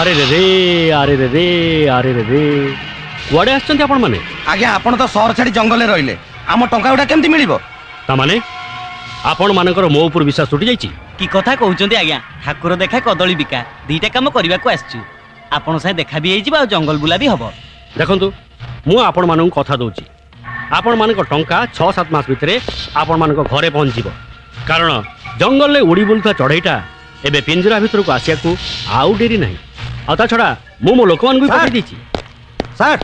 আরে রে রে আরে রে রে আরে রে রে কুଆଡ଼େ ଆସିଛନ୍ତି ଆପଣମାନେ? ଆଜ୍ଞା ଆପଣ ତ ସହର ଛାଡି ଜଙ୍ଗଲରେ ରହିଲେ, ଆମ ଟଙ୍କା ଗୁଡା କେମିତି ମିଳିବ? ତାମାନେ ଆପଣମାନଙ୍କର ମୋ ଉପରୁ ବିଶ୍ୱାସ ଉଠି ଯାଇଛି? କି କଥା କହୁଛନ୍ତି ଆଜ୍ଞା? ଠାକୁର ଦେଖା କଦଳୀ ବିକା ଦିଟା କାମ କରିବାକୁ ଆସିଛୁ। ଆପଣ ସାଙ୍ଗେ ଦେଖା ବି ହେଇଯିବ ଆଉ ଜଙ୍ଗଲ ବୁଲା ବି ହବ। ଦେଖନ୍ତୁ, ମୁଁ ଆପଣମାନଙ୍କୁ କଥା ଦେଉଛି, ଆପଣମାନଙ୍କ ଟଙ୍କା 6-7 ମାସ ଭିତରେ ଆପଣମାନଙ୍କ ଘରେ ପହଞ୍ଚିଯିବ। କାରଣ ଜଙ୍ଗଲରେ ଉଡ଼ି ବୁଲୁଥିବା ଚଢ଼େଇଟା ଏବେ ପିଞ୍ଜରା ଭିତରକୁ ଆସିବାକୁ ଆଉ ଡେରି ନାହିଁ। ଆଉ ତା ଛଡ଼ା ମୁଁ ମୋ ଲୋକମାନଙ୍କୁ ବି ପଠାଇ ଦେଇଛି। ସାର୍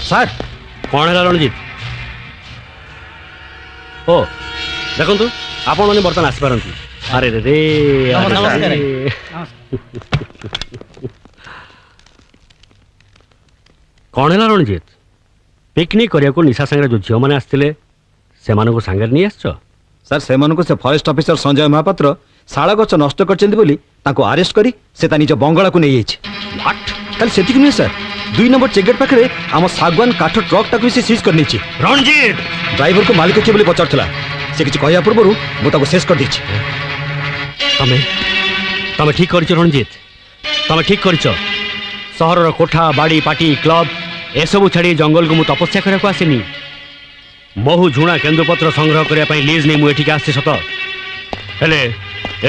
ସାର୍ କ'ଣ ହେଲା ରଣଜିତ? ଓ ଦେଖନ୍ତୁ, ଆପଣମାନେ ବର୍ତ୍ତମାନ ଆସିପାରନ୍ତି। ଆରେ ରେ ରେ ଆରେ ନମସ୍କାର। ରେ। କ'ଣ ହେଲା ରଣଜିତ? ପିକନିକ୍ କରିବାକୁ ନିଶା ସାଙ୍ଗରେ ଯେଉଁ ଝିଅମାନେ ଆସିଥିଲେ ସେମାନଙ୍କୁ ସାଙ୍ଗରେ ନେଇ ଆସିଛ? ସାର୍ ସେମାନଙ୍କୁ ସେ ଫରେଷ୍ଟ ଅଫିସର ସଞ୍ଜୟ ମହାପାତ୍ର ଶାଳ ଗଛ ନଷ୍ଟ କରିଛନ୍ତି ବୋଲି ତାଙ୍କୁ ଆରେଷ୍ଟ କରି ସେ ତା ନିଜ ବଙ୍ଗଳାକୁ ନେଇଯାଇଛି। ଖାଲି ସେତିକି ନୁହେଁ ସାର୍, 2 ନମ୍ବର ଚେକଗେଟ୍ ପାଖରେ ଆମ ଶାଗୁଆନ କାଠ ଟ୍ରକ୍ଟାକୁ ବି ସେ ସିଜ୍ କରିନେଇଛି। ରଣଜିତ ଡ୍ରାଇଭରକୁ ମାଲିକ କିଏ ବୋଲି ପଚାରୁଥିଲା, ସେ କିଛି କହିବା ପୂର୍ବରୁ ମୁଁ ତାକୁ ଶେଷ କରିଦେଇଛି। ତମେ ତମେ ଠିକ୍ କରିଛ ରଣଜିତ, ତମେ ଠିକ୍ କରିଛ। ସହରର କୋଠା ବାଡ଼ି ପାଟି କ୍ଲବ ଏସବୁ ଛାଡ଼ି ଜଙ୍ଗଲକୁ ମୁଁ ତପସ୍ୟା କରିବାକୁ ଆସିନି। ମହୁ ଝୁଣା କେନ୍ଦୁପତ୍ର ସଂଗ୍ରହ କରିବା ପାଇଁ ଲିଜ୍ ନେଇ ମୁଁ ଏଠିକି ଆସିଛି ସତ, ହେଲେ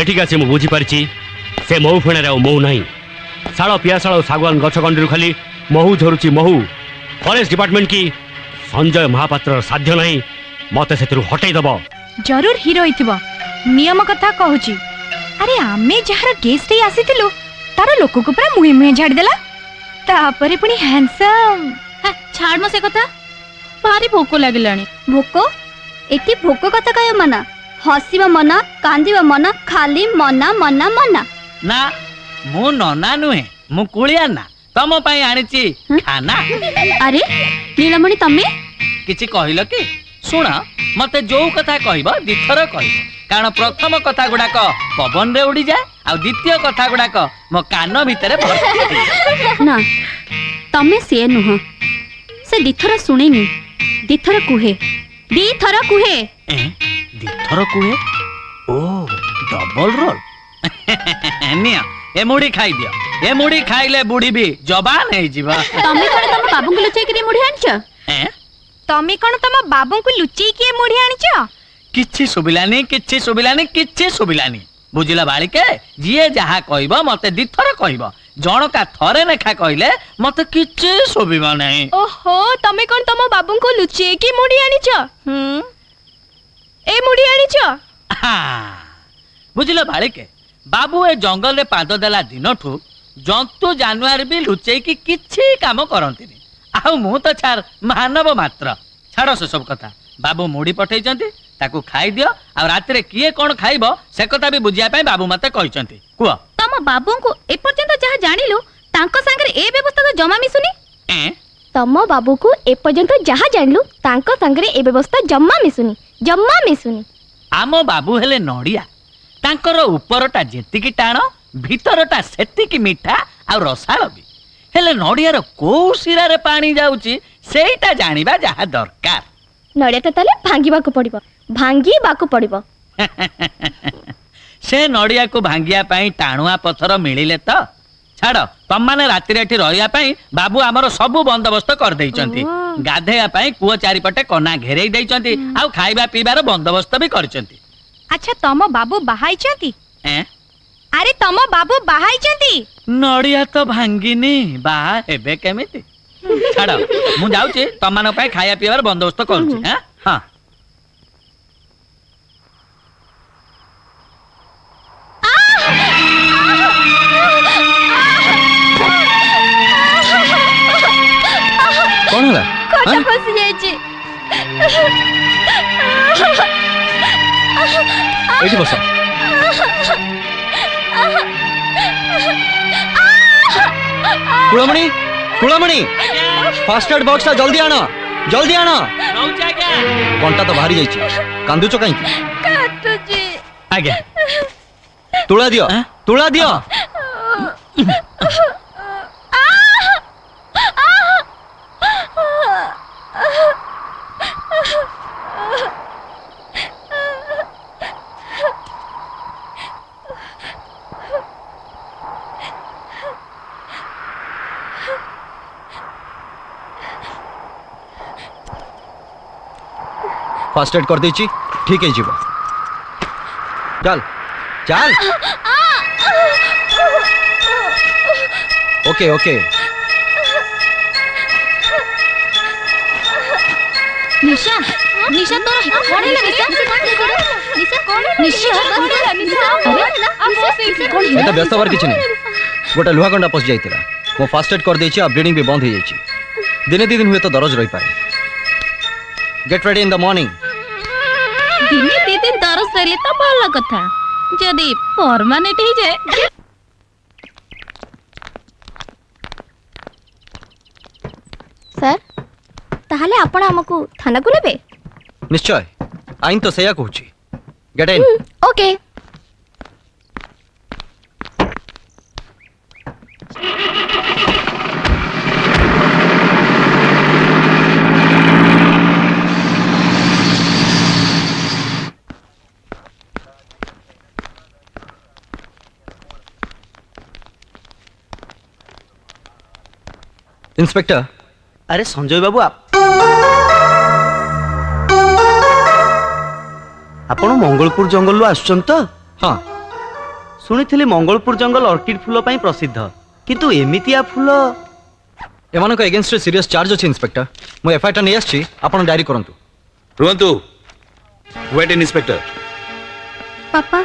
ଏଠିକି ଆସି ମୁଁ ବୁଝିପାରିଛି ସେ ମହୁ ଫେଣାରେ ଆଉ ମହୁ ନାହିଁ। ଶାଳ ପିଆଶାଳ ଶାଗୁଆନ ଗଛ ଗଣ୍ଡିରୁ ଖାଲି ମହୁ ଝରୁଛି ମହୁ। ଫରେଷ୍ଟ ଡିପାର୍ଟମେଣ୍ଟ କି ସଞ୍ଜୟ ମହାପାତ୍ରର ସାଧ୍ୟ ନାହିଁ ମତେ ସେଥିରୁ ହଟେଇ ଦେବ। जरूर हिरो ହେଇଥିବ, नियम कथा कहूची। अरे आमे जहार गेस्ट ही आसीथिलु तार लोक को पूरा मुहे मुहे झाड़ी देला, तापरे पुनी हैंडसम। छाड़ मो से कथा, भारी भोक लागिलानी। भोक एठी भोक कथा कय मना, हसीबा मना, कांदीबा मना, खाली मना मना मना। ନା ମୁଁ ନନା ନୁହେଁ, ମୁଁ କୁଳିଆ ନା। ତମ ପାଇଁ ଆଣିଛି ଖାନା। अरे नीलमणि तमे କିଛି କହିଲ କି? ଶୁଣ, ମତେ ଯୋଉ କଥା କହିବ ଦିଥର କହିବ, କାରଣ ପ୍ରଥମ କଥା ଗୁଡାକ ପବନରେ ଉଡିଯାଏ ଆଉ ଦ୍ୱିତୀୟ କଥା ଗୁଡାକ ମୋ କାନ ଭିତରେ ଭର୍ତ୍ତି। ना तमे से नुह, से दिथर सुनेनी, दिथर कुहे, दिथर कुहे। ଦିଥର କୁହେ? ଓ ଡବଲ ରୋଲ। ନିଅ ଏ ମୁଢି ଖାଇଦିଅ, ଏ ମୁଢି ଖାଇଲେ ବୁଢୀ ବି ଜବାନ ହେଇଯିବ। तमे कोन तम बाबू को लुचै करी मुढी आनछ? तमे कौन तम बाबू को लुचई किए मुढ़ी आनिछ? କିଛି ଶୁଭିଲାନି, କିଛି ଶୁଭିଲାନି, କିଛି ଶୁଭିଲାନି। ବୁଝିଲ ବାଳିକେ, ଯିଏ ଯାହା କହିବ ମତେ ଦିଥର କହିବ, ଜଣକା ଥରେ ଲେଖା କହିଲେ ମତେ କିଛି ଶୁଭିବ ନାହିଁ। ओहो, तमे कौन तम बाबू को लुचई की मुढ़ी आनिछ? ए मुढ़ी आनिछ? ବୁଝିଲ ବାଳିକେ, ବାବୁ ଏ ଜଙ୍ଗଲରେ ପାଦ ଦେଲା ଦିନଠୁ ଜନ୍ତୁ ଜାନୁଆର ବି ଲୁଚେଇକି କିଛି କାମ କରନ୍ତିନି। ଆଉ ମୁଁ ତ ଛାଡ଼ ମାନବ ମାତ୍ର। ଛାଡ଼ ସେସବୁ କଥା। ବାବୁ ମୁଢି ପଠେଇଛନ୍ତି, ତାକୁ ଖାଇଦିଅ, ଆଉ ରାତିରେ କିଏ କ'ଣ ଖାଇବ ସେ କଥା ବି ବୁଝିବା ପାଇଁ ବାବୁ ମତେ କହିଛନ୍ତି। କୁହ। तम बाबू को ए पर्यंत जहा जानिलु तांको संगे ए व्यवस्था तो जमा मिसुनी। तम बाबू को ए पर्यंत जहा जानिलु तांको संगे ए व्यवस्था जम्मा मिसुनी, जम्मा मिसुनी। ଆମ ବାବୁ ହେଲେ ନଡ଼ିଆ, ତାଙ୍କର ଉପରଟା ଯେତିକି ଟାଣ ଭିତରଟା ସେତିକି ମିଠା ଆଉ ରସାଳ ବି। ହେଲେ ନଡ଼ିଆର କୋଉ ଶିରାରେ ପାଣି ଯାଉଛି ସେଇଟା ଜାଣିବା ଯାହା ଦରକାର। नड़िया ताले भांगीबाकू पड़िबो, भांगीबाकू पड़िबो। ସେ ନଡ଼ିଆକୁ ଭାଙ୍ଗିବା ପାଇଁ ଟାଣୁଆ ପଥର ମିଳିଲେ ତ? ଛାଡ଼, ତମମାନେ ରାତିରେ ଏଠି ରହିବା ପାଇଁ ବାବୁ ଆମର ସବୁ ବନ୍ଦୋବସ୍ତ କରିଦେଇଛନ୍ତି। ଗାଧେଇବା ପାଇଁ କୂଅ ଚାରିପଟେ କନା ଘେରେଇ ଦେଇଛନ୍ତି, ଆଉ ଖାଇବା ପିଇବାର ବନ୍ଦୋବସ୍ତ ବି କରିଛନ୍ତି। अच्छा तम बाबू बाहाइचंती? ଏଁ? अरे तम बाबू बाहाइचंती? ନଡ଼ିଆ ତ ଭାଙ୍ଗିନି, ବାହା ହେବେ କେମିତି? ଛାଡ଼, ମୁଁ ଯାଉଛି ତମମାନଙ୍କ ପାଇଁ ଖାଇବା ପିଇବାର ବନ୍ଦୋବସ୍ତ କରୁଛି। ହଁ କ'ଣ ହେଲା? कोटा फसी जाईची। ଏଇଠି ବସ। କୁଳମଣି, କୁଳମଣି, ଫାଷ୍ଟ ଏଡ୍ ବକ୍ସଟା ଜଲ୍ଦି ଆଣ, ଜଲ୍ଦି ଆଣ। ରହୁଛି ଆଜ୍ଞା। କଣ୍ଟା ତ ବାହାରି ଯାଇଛି, କାନ୍ଦୁଛ କାହିଁକି? काटुची। ଆଜ୍ଞା। ତୁଳା ଦିଅ, ତୁଳା ଦିଅ। फास्ट एड कर देची ठीक है जीव चल चल ओके ओके निशा निशा तो कोण है निशा निशा कोण है निशा अरे एटा व्यस्त हबार किछि नहीं गोटे लुहा कंडा पस जाइतिला मो फास्ट एड कर देची आ ब्लीडिंग भी बंद हो जाइछि दिने दी दिन हुए तो दरज रही पारे get ready in the morning दिने दी दिन दरस रहले तो भल कथा जदी परमानेंट ही जाए सर ताहले आपण हमकु थाना को लेबे निश्चय आईन तो सया कहूची गेट इन ओके इंस्पेक्टर अरे संजय बाबू आपण मंगलपुर जंगल आसुचन तो हाँ शुणी मंगलपुर जंगल अर्किड फूल पाई प्रसिद्ध किंतु एमितिया फूल एमानक एगेंस्ट सीरियस चार्ज अच्छे इंस्पेक्टर मु एफआईआर नहीं आछि आपण डायरी करंतु रुहतु वेट इन इंस्पेक्टर पापा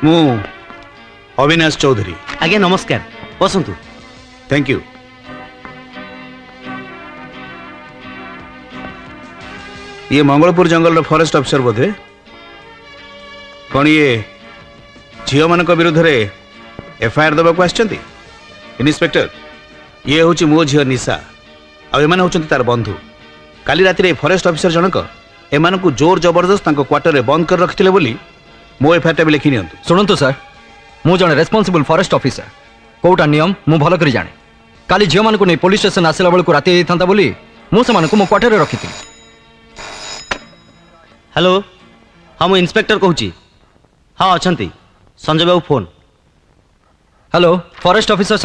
मु अविनाश चौधरी आज्ञा नमस्कार बसंतु थैंक यू ये मंगलपुर जंगल फॉरेस्ट ऑफिसर बोधे कौन ये झील मान विरुद्ध रे एफआईआर दबाक आसचंती इन्स्पेक्टर ये हूँ मो झील निशा आने हूँ तार बंधु काली राति फॉरेस्ट ऑफिसर जनक एमान को जोर जबरदस्त क्वार्टर में बंद कर रखिते बोली मो एफआईआर भी लिखि नियंतु शुणु सर मु जने रेस्पॉन्सिबल फॉरेस्ट ऑफिसर कोटा नियम मु भल करी जाने काली झील मान को नहीं पुलिस स्टेशन आसला बेलू राति था बोली मु मो क्वार्टर में रखी हेलो हाँ मु इंस्पेक्टर कहूँ हाँ अच्छा संजय बाबू फोन हेलो फॉरेस्ट ऑफिसर